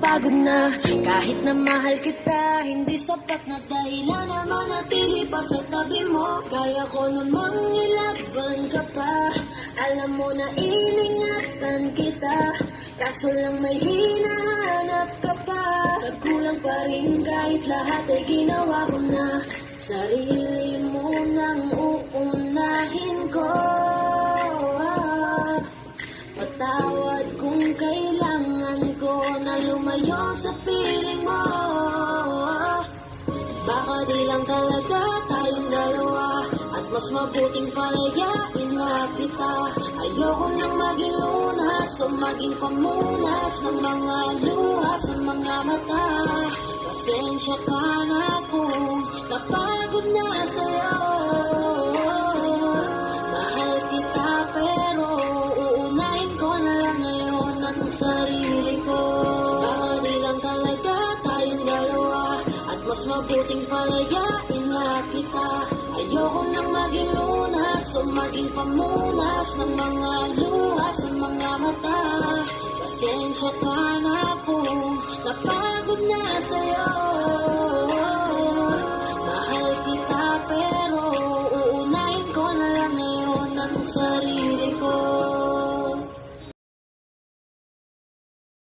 napapagod na. Kahit na mahal kita, hindi sapat na dahilan na manatili pa sa tabi mo. Kaya ko namang ilaban ka pa. Alam mo na iningatan kita, kaso lang may hinahanap ka pa. Nagkulang pa rin kahit lahat ay ginawa ko na. Sarili mo nang uunahin ko. Patawad kung kailangan ko na lumayo sa piling mo. Baka di lang talaga tayong dalawa, at mas mabuting palayain na kita. Ayoko nang maging lunas o maging pamunas ng mga luha sa mga mata. Pasensya ka na kung napagod na sa'yo. Mahal kita pero uunahin ko na lang ngayon ang sarili ko. Baka di lang talaga tayong dalawa, at mas mabuting palayain na kita. Ayoko nang maging lunas o maging pamunas ng mga luha sa mga mata. Pasensya ka